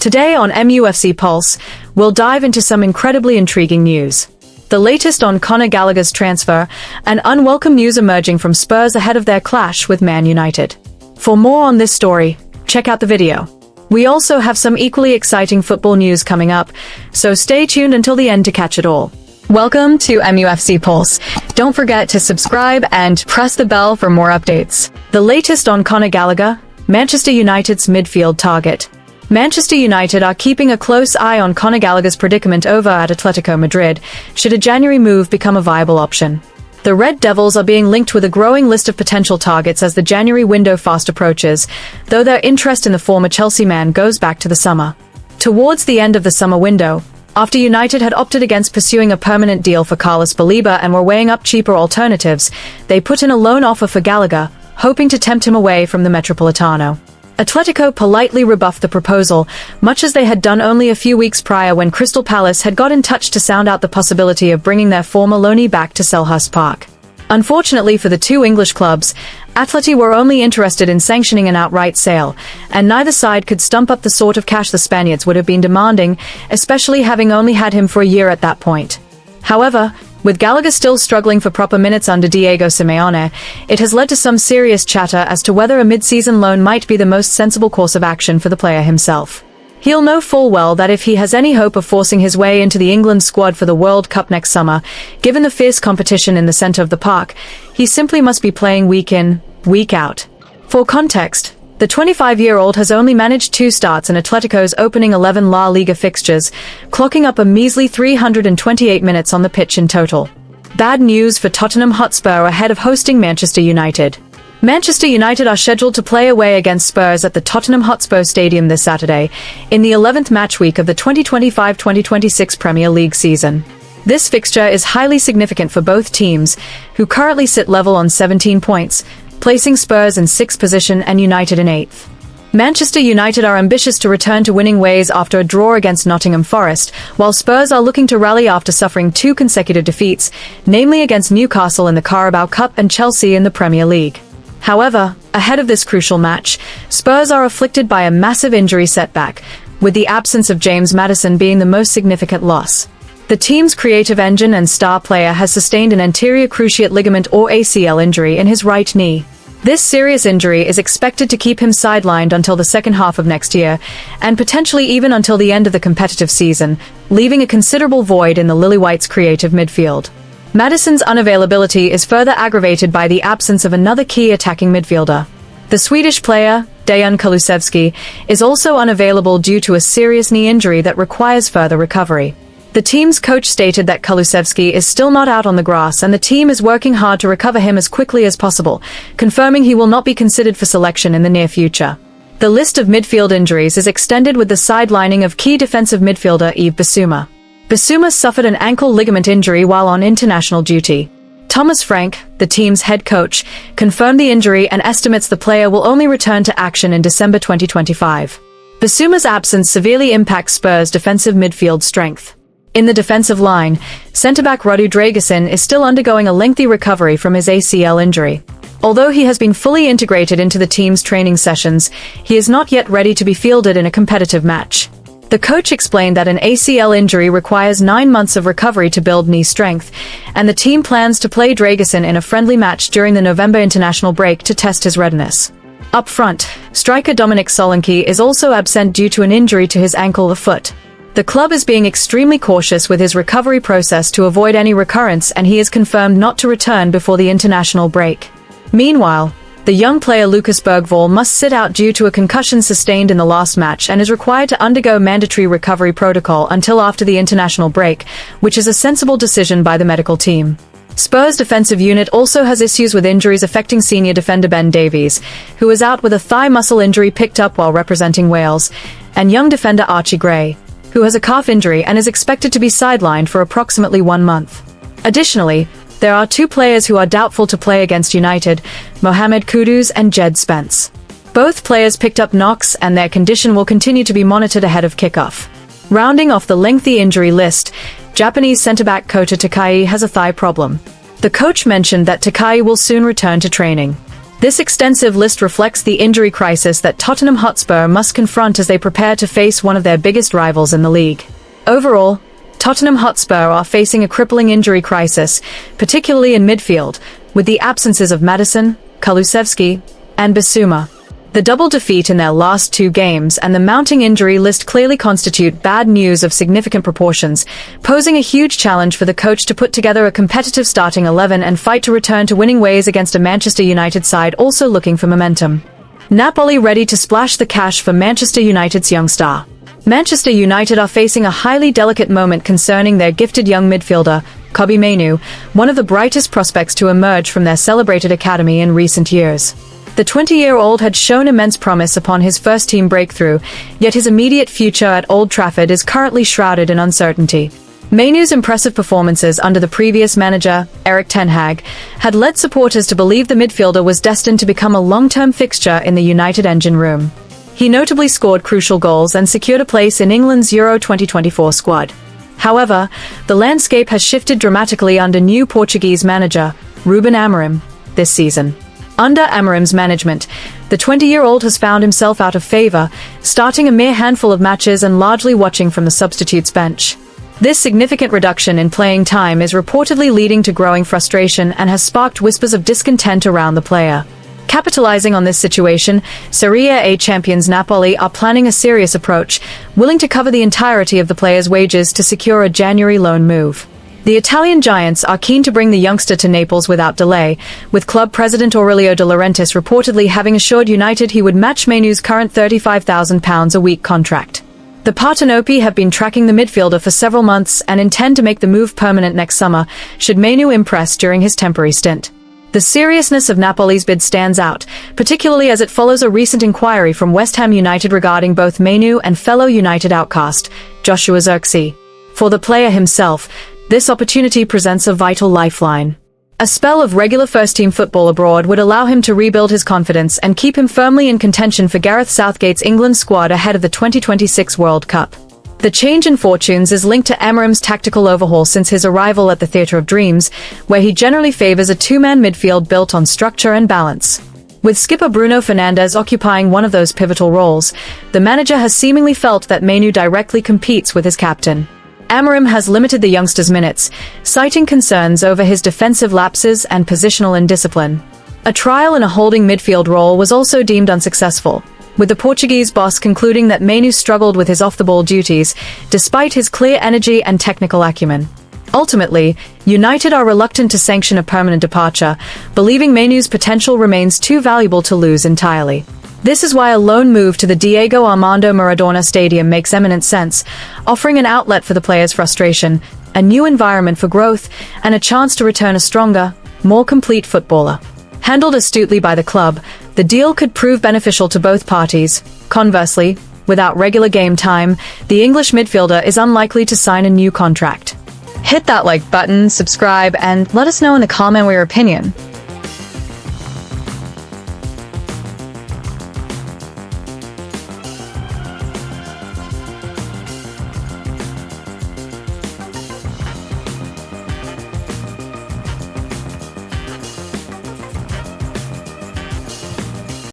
Today on MUFC Pulse, we'll dive into some incredibly intriguing news. The latest on Conor Gallagher's transfer, and unwelcome news emerging from Spurs ahead of their clash with Man United. For more on this story, check out the video. We also have some equally exciting football news coming up, so stay tuned until the end to catch it all. Welcome to MUFC Pulse. Don't forget to subscribe and press the bell for more updates. The latest on Conor Gallagher, Manchester United's midfield target. Manchester United are keeping a close eye on Conor Gallagher's predicament over at Atletico Madrid, should a January move become a viable option. The Red Devils are being linked with a growing list of potential targets as the January window fast approaches, though their interest in the former Chelsea man goes back to the summer. Towards the end of the summer window, after United had opted against pursuing a permanent deal for Carlos Baleba and were weighing up cheaper alternatives, they put in a loan offer for Gallagher, hoping to tempt him away from the Metropolitano. Atletico politely rebuffed the proposal, much as they had done only a few weeks prior when Crystal Palace had got in touch to sound out the possibility of bringing their former loanee back to Selhurst Park. Unfortunately for the two English clubs, Atleti were only interested in sanctioning an outright sale, and neither side could stump up the sort of cash the Spaniards would have been demanding, especially having only had him for a year at that point. However, with Gallagher still struggling for proper minutes under Diego Simeone, it has led to some serious chatter as to whether a mid-season loan might be the most sensible course of action for the player himself. He'll know full well that if he has any hope of forcing his way into the England squad for the World Cup next summer, given the fierce competition in the centre of the park, he simply must be playing week in, week out. For context, the 25-year-old has only managed 2 starts in Atletico's opening 11 La Liga fixtures, clocking up a measly 328 minutes on the pitch in total. Bad news for Tottenham Hotspur ahead of hosting Manchester United. Manchester United are scheduled to play away against Spurs at the Tottenham Hotspur Stadium this Saturday, in the 11th match week of the 2025-2026 Premier League season. This fixture is highly significant for both teams, who currently sit level on 17 points, placing Spurs in 6th position and United in 8th. Manchester United are ambitious to return to winning ways after a draw against Nottingham Forest, while Spurs are looking to rally after suffering 2 consecutive defeats, namely against Newcastle in the Carabao Cup and Chelsea in the Premier League. However, ahead of this crucial match, Spurs are afflicted by a massive injury setback, with the absence of James Maddison being the most significant loss. The team's creative engine and star player has sustained an anterior cruciate ligament or ACL injury in his right knee. This serious injury is expected to keep him sidelined until the second half of next year, and potentially even until the end of the competitive season, leaving a considerable void in the Lily-Whites' creative midfield. Maddison's unavailability is further aggravated by the absence of another key attacking midfielder. The Swedish player, Dejan Kulusevski, is also unavailable due to a serious knee injury that requires further recovery. The team's coach stated that Kulusevski is still not out on the grass and the team is working hard to recover him as quickly as possible, confirming he will not be considered for selection in the near future. The list of midfield injuries is extended with the sidelining of key defensive midfielder Yves Bissouma. Bissouma suffered an ankle ligament injury while on international duty. Thomas Frank, the team's head coach, confirmed the injury and estimates the player will only return to action in December 2025. Bissouma's absence severely impacts Spurs' defensive midfield strength. In the defensive line, centre-back Radu Dragusin is still undergoing a lengthy recovery from his ACL injury. Although he has been fully integrated into the team's training sessions, he is not yet ready to be fielded in a competitive match. The coach explained that an ACL injury requires 9 months of recovery to build knee strength, and the team plans to play Dragusin in a friendly match during the November international break to test his readiness. Up front, striker Dominik Solanke is also absent due to an injury to his ankle or foot. The club is being extremely cautious with his recovery process to avoid any recurrence, and he is confirmed not to return before the international break. Meanwhile, the young player Lucas Bergvall must sit out due to a concussion sustained in the last match and is required to undergo mandatory recovery protocol until after the international break, which is a sensible decision by the medical team. Spurs' defensive unit also has issues with injuries affecting senior defender Ben Davies, who is out with a thigh muscle injury picked up while representing Wales, and young defender Archie Gray, who has a calf injury and is expected to be sidelined for approximately 1 month. Additionally, there are 2 players who are doubtful to play against United, Mohamed Kudus and Jed Spence. Both players picked up knocks and their condition will continue to be monitored ahead of kickoff. Rounding off the lengthy injury list, Japanese centre-back Kota Takai has a thigh problem. The coach mentioned that Takai will soon return to training. This extensive list reflects the injury crisis that Tottenham Hotspur must confront as they prepare to face one of their biggest rivals in the league. Overall, Tottenham Hotspur are facing a crippling injury crisis, particularly in midfield, with the absences of Maddison, Kulusevski, and Bissouma. The double defeat in their last 2 games and the mounting injury list clearly constitute bad news of significant proportions, posing a huge challenge for the coach to put together a competitive starting 11 and fight to return to winning ways against a Manchester United side also looking for momentum. Napoli ready to splash the cash for Manchester United's young star. Manchester United are facing a highly delicate moment concerning their gifted young midfielder, Kobbie Mainoo, one of the brightest prospects to emerge from their celebrated academy in recent years. The 20-year-old had shown immense promise upon his first-team breakthrough, yet his immediate future at Old Trafford is currently shrouded in uncertainty. Mainoo's impressive performances under the previous manager, Erik ten Hag, had led supporters to believe the midfielder was destined to become a long-term fixture in the United engine room. He notably scored crucial goals and secured a place in England's Euro 2024 squad. However, the landscape has shifted dramatically under new Portuguese manager, Ruben Amorim, this season. Under Amorim's management, the 20-year-old has found himself out of favour, starting a mere handful of matches and largely watching from the substitutes bench. This significant reduction in playing time is reportedly leading to growing frustration and has sparked whispers of discontent around the player. Capitalizing on this situation, Serie A champions Napoli are planning a serious approach, willing to cover the entirety of the player's wages to secure a January loan move. The Italian giants are keen to bring the youngster to Naples without delay, with club president Aurelio De Laurentiis reportedly having assured United he would match Mainoo's current £35,000 a week contract. The Partenopi have been tracking the midfielder for several months and intend to make the move permanent next summer, should Mainoo impress during his temporary stint. The seriousness of Napoli's bid stands out, particularly as it follows a recent inquiry from West Ham United regarding both Mainoo and fellow United outcast, Joshua Zirkzee. For the player himself, this opportunity presents a vital lifeline. A spell of regular first-team football abroad would allow him to rebuild his confidence and keep him firmly in contention for Gareth Southgate's England squad ahead of the 2026 World Cup. The change in fortunes is linked to Amorim's tactical overhaul since his arrival at the Theatre of Dreams, where he generally favours a 2-man midfield built on structure and balance. With skipper Bruno Fernandes occupying one of those pivotal roles, the manager has seemingly felt that Mainoo directly competes with his captain. Amorim has limited the youngster's minutes, citing concerns over his defensive lapses and positional indiscipline. A trial in a holding midfield role was also deemed unsuccessful, with the Portuguese boss concluding that Mainoo struggled with his off-the-ball duties, despite his clear energy and technical acumen. Ultimately, United are reluctant to sanction a permanent departure, believing Mainoo's potential remains too valuable to lose entirely. This is why a loan move to the Diego Armando Maradona Stadium makes eminent sense, offering an outlet for the player's frustration, a new environment for growth, and a chance to return a stronger, more complete footballer. Handled astutely by the club, the deal could prove beneficial to both parties. Conversely, without regular game time, the English midfielder is unlikely to sign a new contract. Hit that like button, subscribe, and let us know in the comment your opinion.